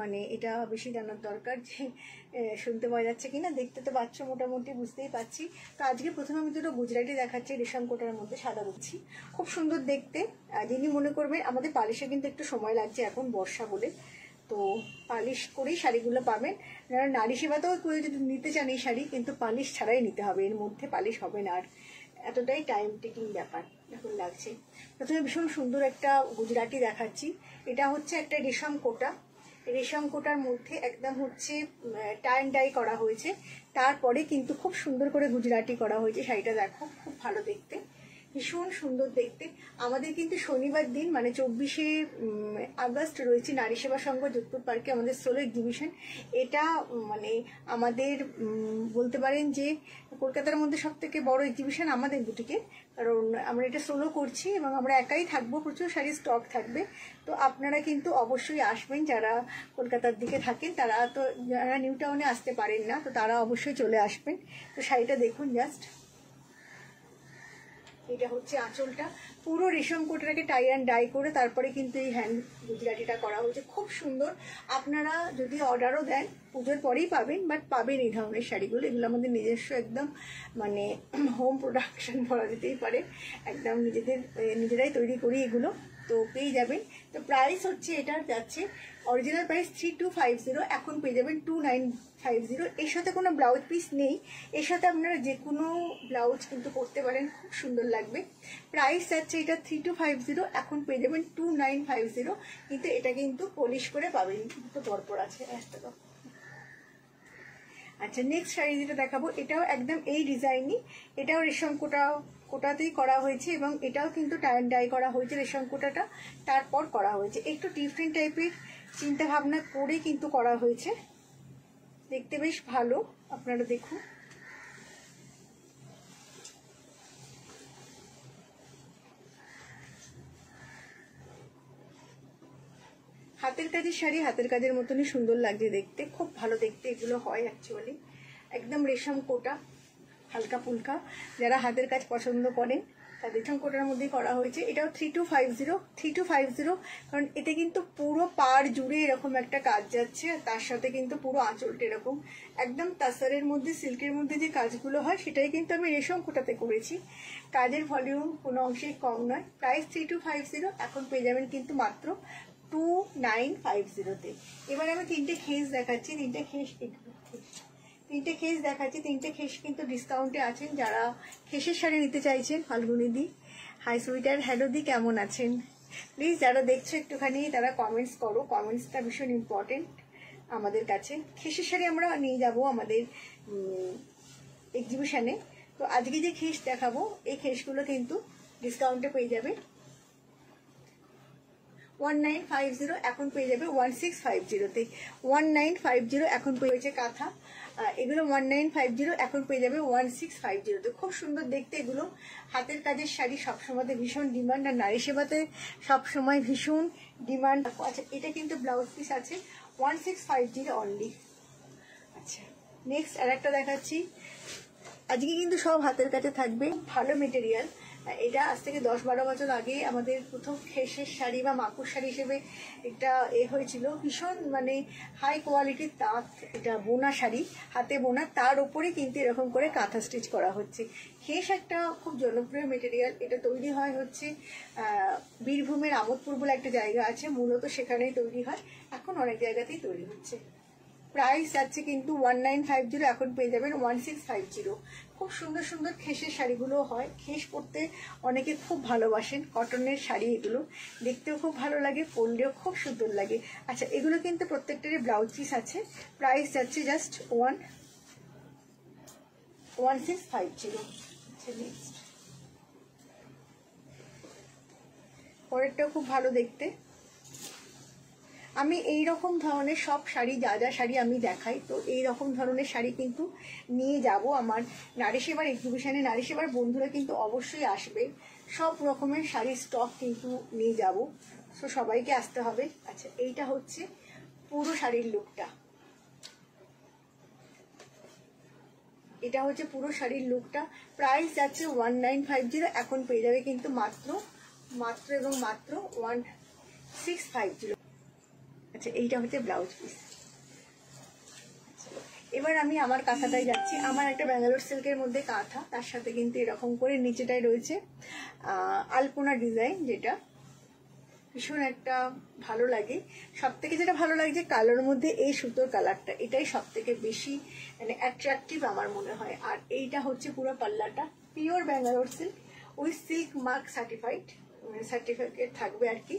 মানে এটা বেশি জানার দরকার যে শুনতে পাওয়া যাচ্ছে কিনা, দেখতে তো পাচ্ছ মোটামুটি, বুঝতেই পারছি। তো আজকে প্রথমে আমি দুটো গুজরাটি দেখাচ্ছি রেশম কোটার মধ্যে, সাদা দিচ্ছি, খুব সুন্দর দেখতে। যিনি মনে করবেন, আমাদের পালিশে কিন্তু একটু সময় লাগছে এখন বর্ষা বলে, তো পালিশ করেই শাড়িগুলো পাবেন। নারী সেবাতেও কেউ যদি নিতে চান এই শাড়ি, কিন্তু পালিশ ছাড়াই নিতে হবে, এর মধ্যে পালিশ হবে না, আর এতটাই টাইম টেকিং ব্যাপার এখন লাগছে। প্রথমে ভীষণ সুন্দর একটা গুজরাটি দেখাচ্ছি। এটা হচ্ছে একটা রেশম কোটা, রেশম কোটার মধ্যে একদম হচ্ছে টাই অ্যান্ড ডাই করা হয়েছে, তারপরে কিন্তু খুব সুন্দর করে গুজরাটি করা হয়েছে। শাড়িটা দেখো, খুব ভালো দেখতে, ভীষণ সুন্দর দেখতে। আমাদের কিন্তু শনিবার দিন মানে 24শে আগস্ট রয়েছে নারী সেবা সংঘ যোধপুর পার্কে আমাদের সোলো এক্সিবিশন। এটা মানে আমাদের বলতে পারেন যে কলকাতার মধ্যে সব থেকে বড় এক্সিবিশন আমাদের বুটিকে, কারণ আমরা এটা সোলো করছি এবং আমরা একাই থাকবো, প্রচুর শাড়ির স্টক থাকবে। তো আপনারা কিন্তু অবশ্যই আসবেন, যারা কলকাতার দিকে থাকেন, তারা তো যারা নিউ টাউনে আসতে পারেন না, তো তারা অবশ্যই চলে আসবেন। তো শাড়িটা দেখুন জাস্ট, এটা হচ্ছে আঁচলটা, পুরো রেশম কোটাটাকে টাই অ্যান্ড ডাই করে তারপরে কিন্তু এই হ্যান্ড গুজরাটিটা করা হয়েছে, খুব সুন্দর। আপনারা যদি অর্ডারও দেন পুজোর পরেই পাবেন, বাট পাবেন এই ধরনের শাড়িগুলো। এগুলো আমাদের নিজস্ব একদম মানে হোম প্রোডাকশন বলা যেতেই পারে, একদম নিজেরাই তৈরি করি এগুলো, তো পেয়ে যাবেন। তো প্রাইস হচ্ছে এটার যাচ্ছে অরিজিনাল প্রাইস 3250, এখন পেয়ে যাবেন 2950। এর সাথে কোনো ব্লাউজ পিস নেই, এর সাথে আপনারা যে কোনো ব্লাউজ কিন্তু করতে পারেন, খুব সুন্দর লাগবে। প্রাইস যাচ্ছে এটা 3250, এখন পেয়ে যাবেন 2950, কিন্তু এটা কিন্তু পলিশ করে পাবেন, দুটো পরপর আছে একটা তো। আচ্ছা, নেক্সট শাড়ি যেটা দেখাবো, এটাও একদম এই ডিজাইনই, এটাও রেশম কোটাতেই করা হয়েছে এবং এটাও কিন্তু টাই অ্যান্ড ডাই করা হয়েছে, রেশম কোটাটা তারপর করা হয়েছে, একটু ডিফারেন্ট টাইপের চিন্তা ভাবনা করে কিন্তু করা হয়েছে, দেখতে বেশ ভালো, আপনারা দেখুন। হাতের কাজের শাড়ি, হাতের কাজের মতনই সুন্দর লাগছে দেখতে, খুব ভালো দেখতে এগুলো হয় অ্যাকচুয়ালি। একদম রেশম কোটা, হালকা ফুলকা, যারা হাতের কাজ পছন্দ করেন তাদের রেশম কোটার মধ্যেই করা হয়েছে। এটাও 3250, কারণ এতে কিন্তু পুরো পাড় জুড়ে এরকম একটা কাজ যাচ্ছে, আর তার সাথে কিন্তু পুরো আঁচলটা এরকম একদম তাসারের মধ্যে, সিল্কের মধ্যে যে কাজগুলো হয় সেটাই কিন্তু আমি রেশম কোটাতে করেছি। কাজের ভলিউম কোনো অংশেই কম নয়। প্রাইস 3250, এখন পেয়ে যাবেন কিন্তু মাত্র 2950-তে। এবার আমি তিনটে খেস দেখাচ্ছি, তিনটে খেস কিন্তু ডিসকাউন্টে আছেন। যারা খেসের শাড়ি নিতে চাইছেন, ফাল্গুনি দি, হাই সুইটার, হ্যালো দি, কেমন আছেন? প্লিজ যারা দেখছো একটুখানি তারা কমেন্টস করো, কমেন্টসটা ভীষণ ইম্পর্টেন্ট আমাদের কাছে। খেসের শাড়ি আমরা নিয়ে যাব আমাদের এক্সিবিশনে। তো আজকে যে খেস দেখাবো, এই খেসগুলো কিন্তু ডিসকাউন্টে পেয়ে যাবে 1950, এখন পেয়ে যাবে 1650-তে। 1950 এখন পেয়েছে কাঁথা, এগুলো 1950, এখন পেয়ে যাবে 1650-তে। খুব সুন্দর দেখতে এগুলো, হাতের কাজের শাড়ি সবসময় ভীষণ ডিমান্ড, আর নারী সেবাতে সবসময় ভীষণ ডিমান্ড। আচ্ছা, এটা কিন্তু ব্লাউজ পিস আছে 1650 অনলি। আচ্ছা, নেক্সট আর একটা দেখাচ্ছি। আজকে কিন্তু সব হাতের কাছে থাকবে, ভালো মেটেরিয়াল। এটা আজ থেকে 10-12 বছর আগে আমাদের প্রথম খেসের শাড়ি বা মাকুর শাড়ি হিসেবে একটা হয়েছিল, ভীষণ মানে হাই কোয়ালিটির তাঁত, এটা বোনা শাড়ি, হাতে বোনা, তার উপরে কিন্তু এরকম করে কাঁথা স্টিচ করা হচ্ছে। খেস একটা খুব জনপ্রিয় মেটেরিয়াল, এটা তৈরি হয় হচ্ছে বীরভূমের আমোদপুর বলে একটা জায়গা আছে, মূলত সেখানেই তৈরি হয়, এখন অনেক জায়গাতেই তৈরি হচ্ছে। প্রাইস যাচ্ছে কিন্তু 1950, এখন পেয়ে যাবেন 1650। খুব সুন্দর সুন্দর খেসের শাড়িগুলো হয়, খেস পরতে অনেকে খুব ভালোবাসেন, কটনের শাড়ি এগুলো, দেখতেও খুব ভালো লাগে, পরলেও খুব সুন্দর লাগে। আচ্ছা, এগুলো কিন্তু প্রত্যেকটারই ব্লাউজ পিস আছে। প্রাইস যাচ্ছে জাস্ট 1650। আচ্ছা, নেক্সট পরেরটাও খুব ভালো দেখতে। আমি এই রকম ধরনের সব শাড়ি, যা যা শাড়ি আমি দেখাই, তো এই রকম ধরনের শাড়ি কিন্তু নিয়ে যাব আমার নারী সেবার এক্সিবিশনে। নারী সেবার বন্ধুরা কিন্তু অবশ্যই আসবে, সব রকমের শাড়ির স্টক কিন্তু নিয়ে যাব, তো সবাইকে আসতে হবে। আচ্ছা, এইটা হচ্ছে পুরো শাড়ির লুকটা, এটা হচ্ছে পুরো শাড়ির লুকটা। প্রাইস যাচ্ছে 1950, এখন পেয়ে যাবে কিন্তু মাত্র এবং মাত্র 1650। আচ্ছা এইটা হচ্ছে ব্লাউজ পিস। এবার আমি আমার কাঁথাটাই যাচ্ছি। আমার একটা ব্যাঙ্গালোর সিল্কের মধ্যে কাঁথা, তার সাথে কিন্তু এরকম করে নিচেটাই রয়েছে আলপনা ডিজাইন, যেটা ভীষণ একটা ভালো লাগে। সব থেকে যেটা ভালো লাগছে কালোর মধ্যে এই সুতোর কালারটা, এটাই সব থেকে বেশি মানে অ্যাট্রাকটিভ আমার মনে হয়। আর এইটা হচ্ছে পুরো পাল্লাটা পিওর ব্যাঙ্গালোর সিল্ক, ওই সিল্ক মার্ক সার্টিফিকেট থাকবে আর কি।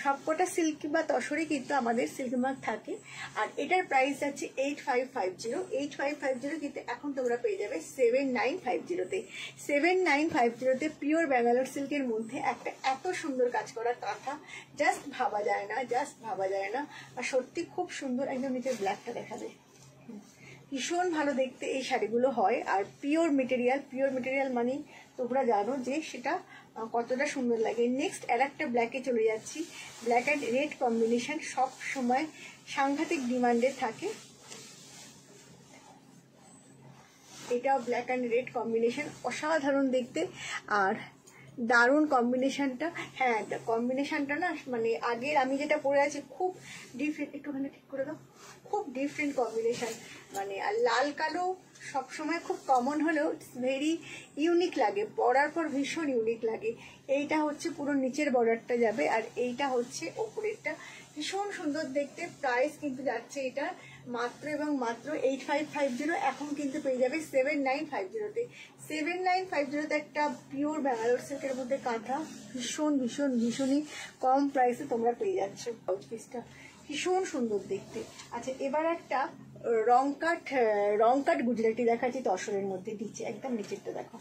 সবকটা সিল্ক বা তসরে কিন্তু আমাদের সিল্ক মার্ক থাকে। আর এটার প্রাইস আছে 8550। 8550 কিন্তু এখন তোমরা পেয়ে যাবে 7950-তে। 7950-তে পিওর ব্যাঙ্গালোর সিল্কের মধ্যে একটা এত সুন্দর কাজ করা কাঁথা জাস্ট ভাবা যায় না, জাস্ট ভাবা যায় না। আর সত্যি খুব সুন্দর। একদম নিচে ব্ল্যাকটা দেখাবে, ভীষণ ভালো দেখতে এই শাড়িগুলো হয়। আর পিওর মেটেরিয়াল মানে তোমরা জানো যে সেটা কতটা সুন্দর লাগে। নেক্সট আর একটা ব্ল্যাকে চলে যাচ্ছি। ব্ল্যাক অ্যান্ড রেড কম্বিনেশন সব সময় সাংঘাতিক ডিমান্ডে থাকে। এটাও ব্ল্যাক অ্যান্ড রেড কম্বিনেশন, অসাধারণ দেখতে আর দারুণ কম্বিনেশনটা। হ্যাঁ, কম্বিনেশনটা না মানে আগের আমি যেটা পরে আছি খুব ডিফারেন্ট, একটুখানি ঠিক করে দাও, খুব ডিফারেন্ট কম্বিনেশন মানে। আর লাল কালো সবসময় খুব কমন হলেও ভেরি ইউনিক লাগে, পরার পর ভীষণ ইউনিক লাগে। এইটা হচ্ছে পুরো নিচের বর্ডারটা যাবে আর এইটা হচ্ছে ওপরেরটা, ভীষণ সুন্দর দেখতে। প্রাইস কিন্তু যাচ্ছে এটা মাত্র এবং মাত্র 8550। এখন কিন্তু পেয়ে যাবে 7950-তে। 7950-তে একটা পিওর ব্যাঙ্গালোর সিল্কের মধ্যে কাঁথা ভীষণই কম প্রাইসে তোমরা পেয়ে যাচ্ছ। ব্লাউজ পিসটা ভীষণ সুন্দর দেখতে। আচ্ছা এবার একটা রং কাট গুজরাটি দেখাচ্ছি তসরের মধ্যে। নিচে একদম নিচেরটা দেখো,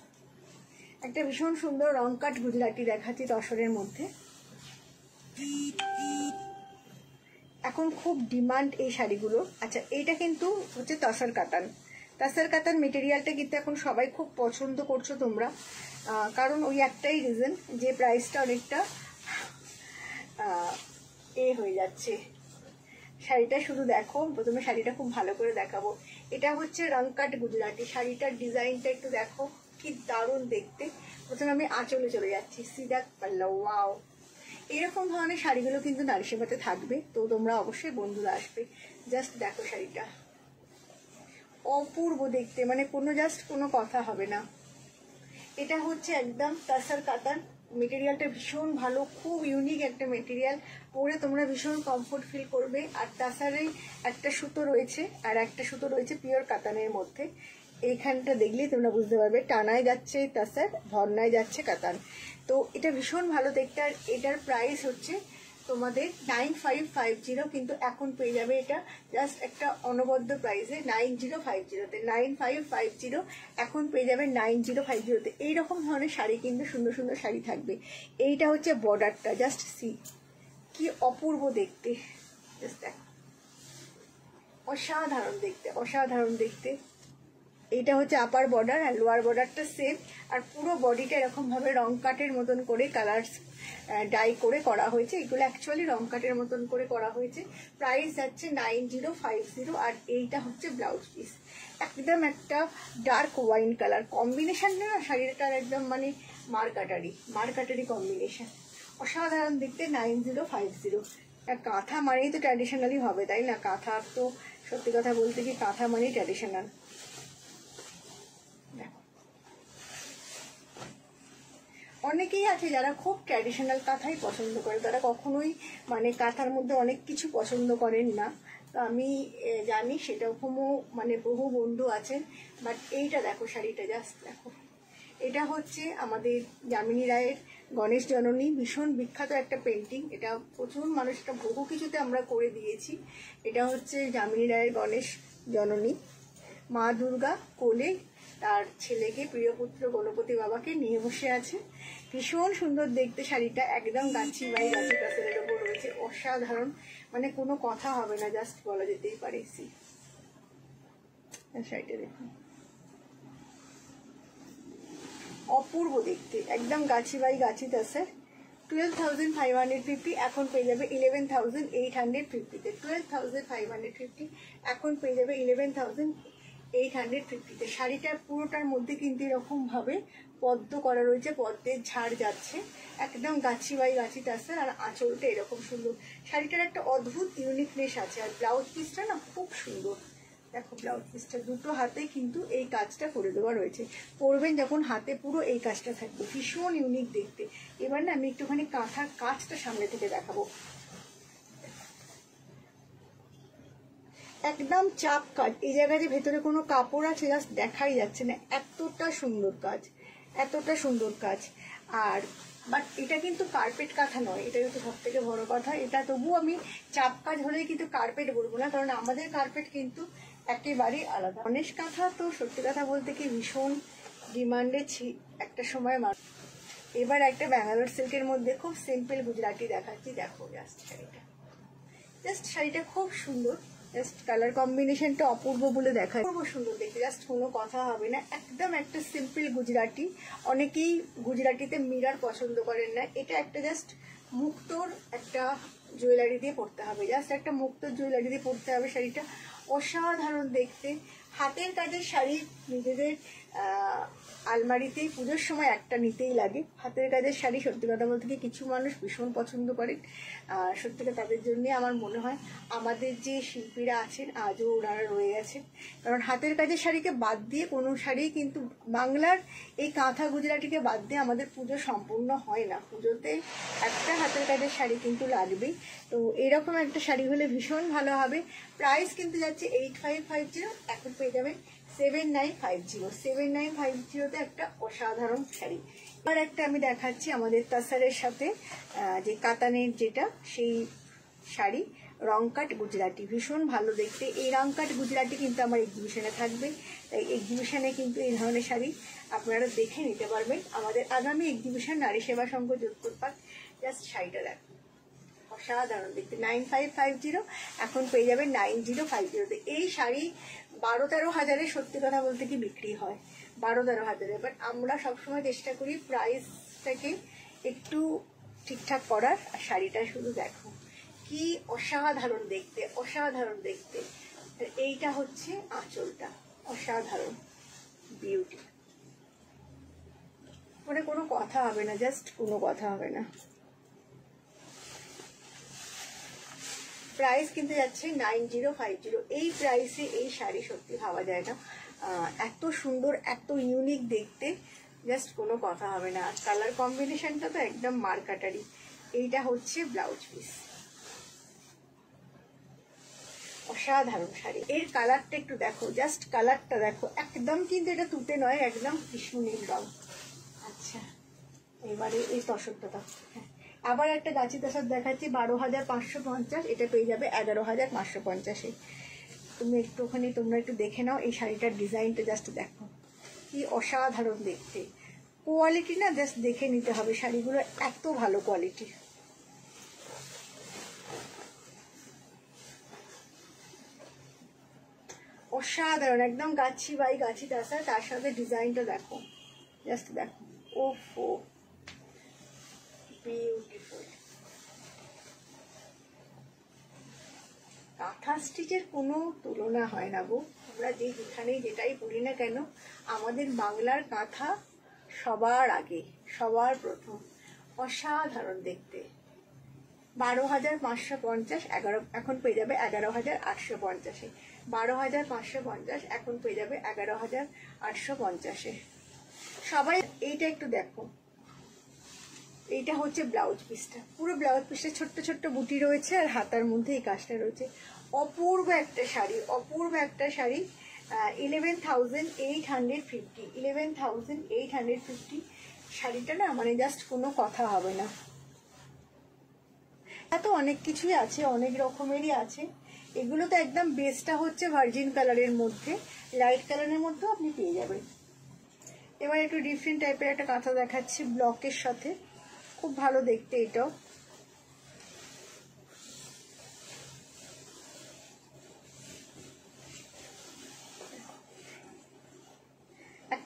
একটা ভীষণ সুন্দর রং কাট গুজরাটি দেখাচ্ছি তসরের মধ্যে। এখন খুব ডিমান্ড এই শাড়িগুলো। আচ্ছা এইটা কিন্তু হচ্ছে তসর কাতান মেটেরিয়ালটা কিন্তু এখন সবাই খুব পছন্দ করছো তোমরা, কারণ ওই একটাই রিজন যে প্রাইসটা অনেকটা হয়ে যাচ্ছে। শাড়িটা শুধু দেখো, প্রথমে শাড়িটা খুব ভালো করে দেখাবো। এটা হচ্ছে রংকাট গুজরাটি, শাড়িটার ডিজাইনটা একটু দেখো কি দারুণ দেখতে। প্রথমে আমি আঁচলে চলে যাচ্ছি, সিধা পাল্লা, ওয়াও। এরকম ধরনের শাড়িগুলো কিন্তু নারী সেবাতে থাকবে, তো তোমরা অবশ্যই বন্ধুরা আসবে। জাস্ট দেখো শাড়িটা অপূর্ব দেখতে, মানে কোনো কথা হবে না। এটা হচ্ছে একদম তাসার কাতান, মেটেরিয়ালটা ভীষণ ভালো, খুব ইউনিক একটা মেটেরিয়াল, পরে তোমরা ভীষণ কমফোর্ট ফিল করবে। আর তাসারে একটা সুতো রয়েছে আর একটা সুতো রয়েছে পিওর কাতানের মধ্যে। এইখানটা দেখলেই তোমরা বুঝতে পারবে, টানায় যাচ্ছে তাসার, ধর্নায় যাচ্ছে কাতান। তো এটা ভীষণ ভালো দেখতে। আর এটার প্রাইস হচ্ছে তোমাদের 9550, কিন্তু এখন পেয়ে যাবে এটা জাস্ট একটা অনবদ্য প্রাইসে 9050-তে। 9550 এখন পেয়ে যাবে 9050-তে। এইরকম ধরনের শাড়ি কিন্তু সুন্দর সুন্দর শাড়ি থাকবে। এইটা হচ্ছে বর্ডারটা, জাস্ট সি কি অপূর্ব দেখতে, জাস্ট দেখো, অসাধারণ দেখতে। এইটা হচ্ছে আপার বর্ডার আর লোয়ার বর্ডারটা সেম। আর পুরো বডিটা এরকম ভাবে রং কাটের মতন করে কালার ডাই করে করা হয়েছে। এগুলো অ্যাকচুয়ালি রং কাটের মতন করে করা হয়েছে। প্রাইস যাচ্ছে 9050। আর এইটা হচ্ছে ব্লাউজ পিস, একদম একটা ডার্ক ওয়াইন কালার কম্বিনেশনটা না শাড়িটার একদম মানে মারকাটারি কম্বিনেশন, অসাধারণ দেখতে। 9050। কাঁথা মানেই তো ট্র্যাডিশনালি হবে, তাই না? কাঁথা তো সত্যি কথা বলতে কি কাঁথা মানেই ট্র্যাডিশনাল। অনেকেই আছে যারা খুব ট্র্যাডিশনাল কাঁথাই পছন্দ করে, তারা কখনোই মানে কাঁথার মধ্যে অনেক কিছু পছন্দ করেন না। তো আমি জানি সেরকমও মানে বহু বন্ধু আছেন। বাট এইটা দেখো, শাড়িটা জাস্ট দেখো। এটা হচ্ছে আমাদের যামিনী রায়ের গণেশ জননী, ভীষণ বিখ্যাত একটা পেন্টিং। এটা প্রচুর মানুষ, এটা বহু কিছুতে আমরা করে দিয়েছি। এটা হচ্ছে যামিনী রায়ের গণেশ জননী, মা দুর্গা কোলে তার ছেলেকে, প্রিয়পুত্র গণপতি বাবাকে নিয়ে বসে আছে। ভীষণ সুন্দর দেখতে শাড়িটা, একদম গাছি টাসেলের ওপর রয়েছে, অসাধারণ, মানে কোনো কথা হবে না, জাস্ট বলা যেতেই পারে। শাড়িটা দেখুন, অপূর্ব দেখতে, একদম গাছি টাসের। 12,550 এখন পেয়ে যাবে 11,850-তে। 12,550 এখন পেয়ে যাবে 850-তে। শাড়িটার পুরোটার মধ্যে কিন্তু এরকম ভাবে পদ্ম করা রয়েছে, পদ্মের ঝাড় যাচ্ছে, একদম গাছি বাই গাছি টাসের, আর আঁচলটা এরকম সুন্দর। শাড়িটার একটা অদ্ভুত ইউনিকনেস আছে, আর ব্লাউজ পিসটা না খুব সুন্দর। দেখো ব্লাউজ পিসটা দুটো হাতে কিন্তু এই কাজটা করে দেওয়া রয়েছে, পরবেন যখন হাতে পুরো এই কাজটা থাকবে, ভীষণ ইউনিক দেখতে। এবার না আমি একটুখানি কাঁথার কাজটা সামনে থেকে দেখাবো। একদম চাপ কাজ, এই জায়গায় যে ভেতরে কোনো কাপড় আছে জাস্ট দেখাই যাচ্ছে না, এতটা সুন্দর কাজ, এতটা সুন্দর কাজ। আর বাট এটা কিন্তু কার্পেট কাঁথা নয়, এটা কিন্তু সব থেকে বড় কথা। এটা তবুও আমি চাপ কাজ হলেই কিন্তু কার্পেট বলবো না, কারণ আমাদের কার্পেট কিন্তু একেবারেই আলাদা। গণেশ কাঁথা তো সত্যি কথা বলতে কি ভীষণ ডিমান্ডে একটা সময়। এবার একটা ব্যাঙ্গালোর সিল্কের মধ্যে খুব সিম্পল গুজরাটি দেখাচ্ছি, দেখো জাস্ট শাড়িটা খুব সুন্দর, জাস্ট কালার কম্বিনেশনটা অপূর্ব বলে দেখায়, খুব সুন্দর দেখতে, জাস্ট কোনো কথা হবে না। একদম একটা সিম্পল গুজরাটি। অনেকেই গুজরাটিতে মিরর পছন্দ করেন না, এটা একটা জাস্ট মুক্তোর একটা জুয়েলারি দিয়ে পরতে হবে, জাস্ট একটা মুক্তোর জুয়েলারি দিয়ে পরতে হবে। শাড়িটা অসাধারণ দেখতে, হাতের কাজের শাড়ি নিজেদের আলমারিতেই পুজোর সময় একটা নিতেই লাগে। হাতের কাজের শাড়ি সত্যি কথা বলতে কি কিছু মানুষ ভীষণ পছন্দ করেন, সত্যিটা তাদের জন্যে আমার মনে হয় আমাদের যে শিল্পীরা আছেন আজও ওনারা রয়ে গেছেন, কারণ হাতের কাজের শাড়িকে বাদ দিয়ে কোনো শাড়ি কিন্তু বাংলার এই কাঁথা গুজরাটিকে বাদ দিয়ে আমাদের পুজো সম্পূর্ণ হয় না। পুজোতে একটা হাতের কাজের শাড়ি কিন্তু লাগবেই, তো এরকম একটা শাড়ি হলে ভীষণ ভালো হবে। প্রাইস কিন্তু যাচ্ছে 8550, এখন পেয়ে যাবেন 7950। 7950-তে একটা অসাধারণ শাড়ি। আর একটা আমি দেখাচ্ছি আমাদের তাসারের সাথে যে কাতানের যেটা সেই শাড়ি, রং কাট গুজরাটি, ভীষণ ভালো দেখতে। এই রং কাট গুজরাটি কিন্তু আমার এক্সিবিশনে থাকবে, তাই এক্সিবিশনে কিন্তু এই ধরনের শাড়ি আপনারা দেখে নিতে পারবেন। আমাদের আগামী এক্সিবিশন নারী সেবা সংঘ যোধপুর পার্ক। জাস্ট শাড়িটা দেখো অসাধারণ দেখতে। 9550, এখন পেয়ে যাবেন 9050-তে। এই শাড়ি 12-13 হাজারে সত্যি কথা বলতে কি বিক্রি হয়, 12-13 হাজারে। বাট আমরা সবসময় চেষ্টা করি প্রাইসটাকে একটু ঠিকঠাক করার। আর শাড়িটা শুধু দেখো কি অসাধারণ দেখতে, অসাধারণ দেখতে। এইটা হচ্ছে আঁচলটা, অসাধারণ বিউটি, মানে কোনো কথা হবে না, জাস্ট কোনো কথা হবে না। প্রাইস কিন্তু যাচ্ছে 9050। এই প্রাইসে এই শাড়ি সত্যি ভাবা যায় না, এত সুন্দর, এত ইউনিক দেখতে, জাস্ট কোনো কথা হবে না। আর কালার কম্বিনেশনটা তো একদম মার্কাটারি। এইটা হচ্ছে ব্লাউজ পিস, অসাধারণ শাড়ি। এর কালারটা একটু দেখো, জাস্ট কালারটা দেখো, একদম কিন্তু এটা তুতে নয়, একদম কৃষ্ণ নীল রং। আচ্ছা এবারে এই তসরটা দেখো, হ্যাঁ আবার একটা গাছি তসর দেখাচ্ছি 12,550, এটা পেয়ে যাবে 11,550-এ। তুমি একটুখানি তোমরা একটু দেখে নাও এই শাড়িটার ডিজাইনটা, জাস্ট দেখো কি অসাধারণ দেখতে। কোয়ালিটি না জাস্ট দেখে নিতে হবে, শাড়িগুলো এত ভালো কোয়ালিটি। অসাধারণ, একদম গাছি বাই গাছি টাসা, তার সাথে ডিজাইনটা দেখো, জাস্ট দেখো, ওফো বিউটিফুল। কাঁথা স্টিচের কোনো তুলনা হয় না গো, আমরা যেখানেই যেটাই বলি না কেন, আমাদের বাংলার কাঁথা সবার আগে, সবার প্রথম, অসাধারণ দেখতে। 12,550, এখন পেয়ে যাবে 11,850-এ। 12,550, এখন পেয়ে যাবে 11,850-এ। সবাই এইটা একটু দেখো, এইটা হচ্ছে ব্লাউজ পিসটা, পুরো ব্লাউজ পিসটা ছোট্ট ছোট্ট বুটি রয়েছে, আর হাতার মধ্যে এই কাজটা রয়েছে। অপূর্ব একটা শাড়ি, অপূর্ব একটা শাড়ি। 11,850, 11,850 শাড়িটা না মানে জাস্ট কোনো কথা হবে না। এত অনেক কিছুই আছে, অনেক রকমেরই আছে। এগুলো তো একদম বেসটা হচ্ছে ভার্জিন কালারের মধ্যে, লাইট কালারের মধ্যেও আপনি পেয়ে যাবেন। এবার একটু ডিফারেন্ট টাইপের একটা কাঁথা দেখাচ্ছি ব্লকের সাথে, খুব ভালো দেখতে এটাও।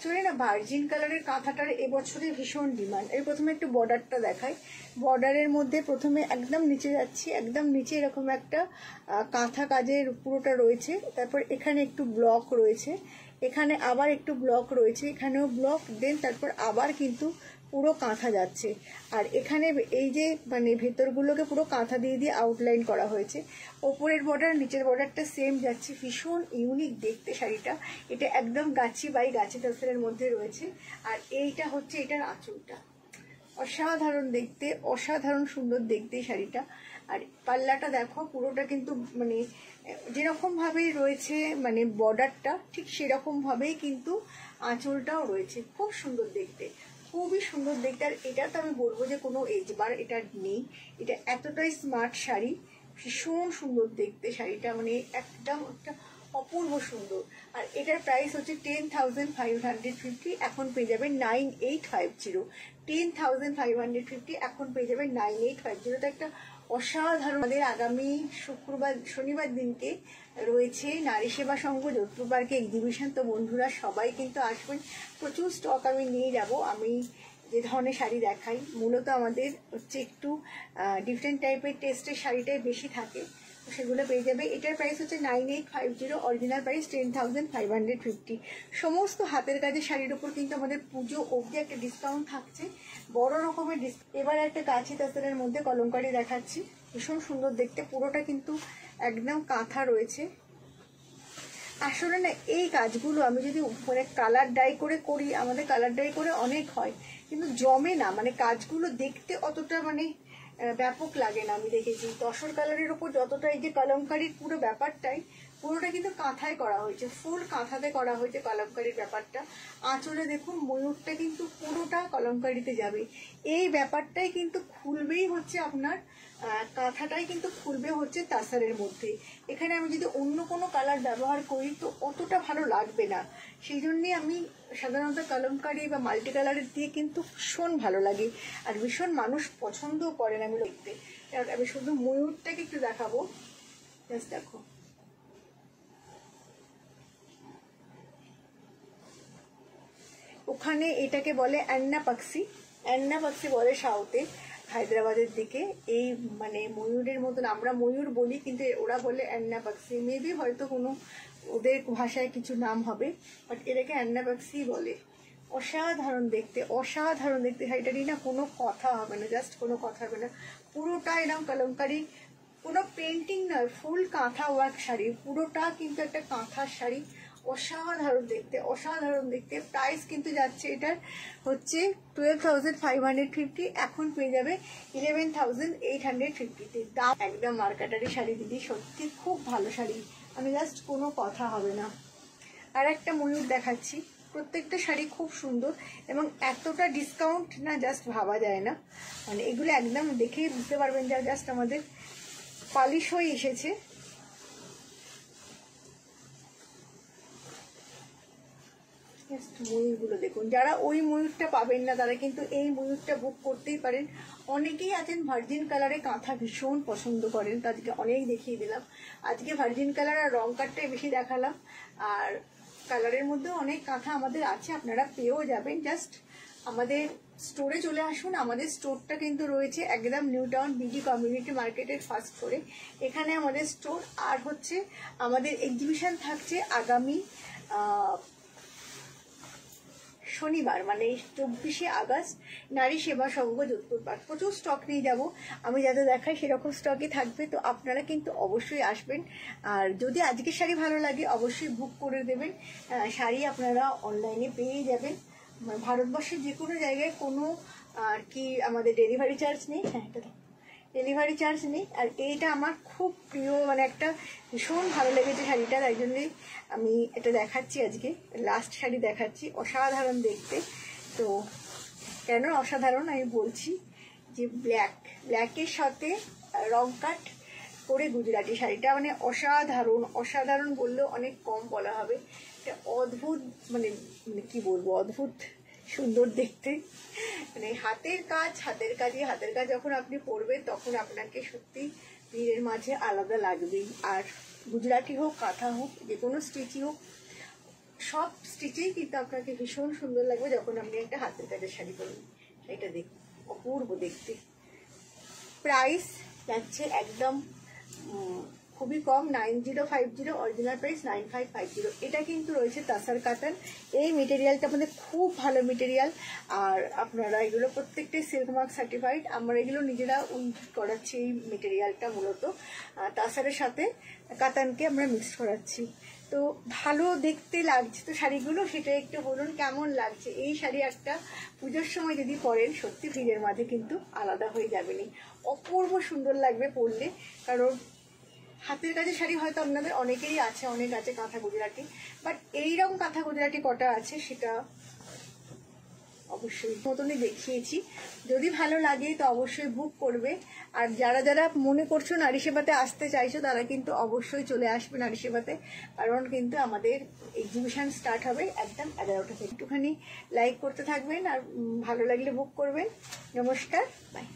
অ্যাকচুয়ালি না ভার্জিন কালারের কাঁথাটার এবছরে ভীষণ ডিমান্ড। এর প্রথমে একটু বর্ডারটা দেখাই। বর্ডারের মধ্যে প্রথমে একদম নিচে যাচ্ছি, একদম নিচে এরকম একটা কাঁথা কাজের পুরোটা রয়েছে। তারপর এখানে একটু ব্লক রয়েছে, এখানে আবার একটু ব্লক রয়েছে, এখানেও ব্লক, দেন তারপর আবার কিন্তু পুরো কাঁথা যাচ্ছে। আর এখানে এই যে মানে ভেতরগুলোকে পুরো কাঁথা দিয়ে দিয়ে আউটলাইন করা হয়েছে। ওপরের বর্ডার নিচের বর্ডারটা সেম যাচ্ছে। ভীষণ ইউনিক দেখতে শাড়িটা। এটা একদম গাছি বাই গাছি টাসেলের মধ্যে রয়েছে। আর এইটা হচ্ছে এটার আঁচলটা, অসাধারণ দেখতে, অসাধারণ সুন্দর দেখতে শাড়িটা। আর পাল্লাটা দেখো, পুরোটা কিন্তু মানে যেরকম ভাবেই রয়েছে মানে বর্ডারটা, ঠিক সেরকম ভাবেই কিন্তু আঁচলটাও রয়েছে। খুব সুন্দর দেখতে, খুবই সুন্দর দেখতে। আর এটা তো আমি বলবো যে কোনো এজ বার এটা নেই, এটা এতটাই স্মার্ট শাড়ি, ভীষণ সুন্দর দেখতে শাড়িটা, মানে একদম একটা অপূর্ব সুন্দর। আর এটার প্রাইস হচ্ছে 10,550, এখন পেয়ে যাবে 9850। 10,550 এখন পেয়ে যাবে 9850। তো একটা অসাধারণ। আমাদের আগামী শনিবার দিনকে রয়েছে নারী সেবা সংঘ যোধপুর পার্কে এক্সিবিশন। তো বন্ধুরা সবাই কিন্তু আসবেন, প্রচুর স্টক আমি নিয়ে যাব। আমি যে ধরনের শাড়ি দেখাই মূলত আমাদের হচ্ছে একটু ডিফারেন্ট টাইপের টেস্টের শাড়িটাই বেশি থাকে, তো সেগুলো পেয়ে যাবে। এটার প্রাইস হচ্ছে 9850, অরিজিনাল প্রাইস 10,550। সমস্ত হাতের কাজের শাড়ির উপর কিন্তু আমাদের পুজো অবধি একটা ডিসকাউন্ট থাকছে, বড় রকমের ডিসকাউন্ট। এবার একটা গাছি তাসরের মধ্যে কলমকারি দেখাচ্ছি, ভীষণ সুন্দর দেখতে, পুরোটা কিন্তু একদম কাঁথা রয়েছে। আসলে না এই কাজগুলো আমি যদি মানে কালার ডাই করে করি, আমাদের কালার ডাই করে অনেক হয় কিন্তু জমে না, মানে কাজগুলো দেখতে অতটা মানে ব্যাপক লাগে না। আমি দেখেছি তসর কালারের ওপর যতটা এই যে কলমকারির পুরো ব্যাপারটাই পুরোটা কিন্তু কাঁথায় করা হয়েছে, ফুল কাঁথাতে করা হয়েছে কলমকারির ব্যাপারটা। আঁচলে দেখুন ময়ূরটা কিন্তু পুরোটা কলমকারিতে যাবে, এই ব্যাপারটাই কিন্তু খুলবেই হচ্ছে আপনার কাঁথাটাই কিন্তু খুলবে হচ্ছে তাসারের মধ্যে। এখানে আমি যদি অন্য কোনো কালার ব্যবহার করি তো অতটা ভালো লাগবে না, সেই জন্যই আমি সাধারণত কলমকারি বা মাল্টি কালারের দিয়ে কিন্তু ভীষণ ভালো লাগে, আর ভীষণ মানুষ পছন্দও করেন আমি দেখতে। আমি শুধু ময়ূরটাকে একটু দেখাবো, জাস্ট দেখো, ওখানে এটাকে বলে অ্যান্না পাক্সি, অ্যান্না পাক্সি বলে সাউথে, হায়দ্রাবাদের দিকে। এই মানে ময়ূরের মতন আমরা ময়ূর বলি কিন্তু ওরা বলে অ্যান্না পাক্সি, মেবি হয়তো কোনো ওদের ভাষায় কিছু নাম হবে, বাট এটাকে অ্যান্না পাক্সি বলে। অসাধারণ দেখতে, অসাধারণ দেখতে শাড়িটারই না কোনো কথা হবে না, জাস্ট কোনো কথা হবে না। পুরোটা এরকম কলমকারি, কোনো পেন্টিং নয়, ফুল কাঁথা ওয়ার্ক শাড়ি, পুরোটা কিন্তু একটা কাঁথার শাড়ি, অসাধারণ দেখতে, অসাধারণ দেখতে। প্রাইস কিন্তু যাচ্ছে এটার হচ্ছে 12,550, এখন পেয়ে যাবে 11,850-তে। দাম একদম মার্কেটারি শাড়ি দিদি, সত্যি খুব ভালো শাড়ি, আমি জাস্ট কোনো কথা হবে না। আর একটা ময়ূর দেখাচ্ছি, প্রত্যেকটা শাড়ি খুব সুন্দর এবং এতটা ডিসকাউন্ট না জাস্ট ভাবা যায় না, মানে এগুলো একদম দেখেই বুঝতে পারবেন যা জাস্ট আমাদের পালিশ হয়ে এসেছে। ময়ূরগুলো দেখুন, যারা ওই ময়ূরটা পাবেন না তারা কিন্তু এই ময়ূরটা বুক করতেই পারেন। অনেকেই আছেন ভার্জিন কালারে কাঁথা ভীষণ পছন্দ করেন, তাদেরকে অনেক দেখিয়ে দিলাম আজকে। ভার্জিন কালার আর রং কাঠটাই বেশি দেখালাম, আর কালারের মধ্যেও অনেক কাঁথা আমাদের আছে, আপনারা পেয়েও যাবেন। জাস্ট আমাদের স্টোরে চলে আসুন। আমাদের স্টোরটা কিন্তু রয়েছে একদম নিউ টাউন বিডি কমিউনিটি মার্কেটের ফার্স্ট ফ্লোরে, এখানে আমাদের স্টোর। আর হচ্ছে আমাদের এক্সিবিশন থাকছে আগামী শনিবার, মানে 24শে আগস্ট, নারী সেবা সংঘ যোধপুর পার্ক। প্রচুর স্টক নিয়ে যাব, আমি যাতে দেখাই সেরকম স্টকই থাকবে, তো আপনারা কিন্তু অবশ্যই আসবেন। আর যদি আজকের শাড়ি ভালো লাগে অবশ্যই বুক করে দেবেন, শাড়ি আপনারা অনলাইনে পেয়ে যাবেন। ভারতবর্ষের যে কোনো জায়গায় কোনো আর কি আমাদের ডেলিভারি চার্জ নেই, হ্যাঁ এটা ডেলিভারি চার্জ নেই। আর এইটা আমার খুব প্রিয়, মানে একটা ভীষণ ভালো লেগেছে শাড়িটা, তাই জন্যই আমি এটা দেখাচ্ছি আজকে, লাস্ট শাড়ি দেখাচ্ছি। অসাধারণ দেখতে, তো কেন অসাধারণ আমি বলছি যে ব্ল্যাকের সাথে রং কাট করে গুজরাটি শাড়িটা মানে অসাধারণ, অসাধারণ বললেও অনেক কম বলা হবে। এটা অদ্ভুত, মানে কি বলবো, অদ্ভুত সুন্দর দেখতে, মানে হাতের কাজ যখন আপনি পরবেন তখন আপনাকে সত্যি ভিড়ের মাঝে আলাদা লাগবেই। আর গুজরাটি হোক, কাঁথা হোক, যে কোনো স্টিচই হোক, সব স্টিচেই কিন্তু আপনাকে ভীষণ সুন্দর লাগবে যখন আপনি একটা হাতের কাজের শাড়ি পরবেন। এটা দেখুন, অপূর্ব দেখতে। প্রাইস যাচ্ছে একদম খুবই কম, 9050, অরিজিনাল প্রাইস 9550। এটা কিন্তু রয়েছে তাসার কাতান। এই মেটেরিয়ালটা আমাদের খুব ভালো মেটেরিয়াল, আর আপনারা এগুলো প্রত্যেকটাই সিল্ক মার্ক সার্টিফাইড। আমরা এগুলো নিজেরা উইভ করাচ্ছি এই মেটেরিয়ালটা, মূলত তাসারের সাথে কাতানকে আমরা মিক্স করাচ্ছি। তো ভালো দেখতে লাগছে তো শাড়িগুলো, সেটা একটু বলুন কেমন লাগছে। এই শাড়ি একটা পুজোর সময় যদি পরেন, সত্যি ভিড়ের মাঝে কিন্তু আলাদা হয়ে যাবেনি, অপূর্ব সুন্দর লাগবে পরলে। কারণ হাতের কাজের শাড়ি হয়তো আপনাদের অনেকেরই আছে, অনেক আছে কাঁথা গুজরাটি, বাট এইরকম কাঁথা গুজরাটি কটা আছে সেটা অবশ্যই মতনই দেখিয়েছি। যদি ভালো লাগে তো অবশ্যই বুক করবে। আর যারা যারা মনে করছো নারী সেবাতে আসতে চাইছো, তারা কিন্তু অবশ্যই চলে আসবে নারী সেবাতে। কারণ কিন্তু আমাদের এক্সিবিশন স্টার্ট হবে একদম 11টা থেকে। একটুখানি লাইক করতে থাকবেন, আর ভালো লাগলে বুক করবেন। নমস্কার, বাই।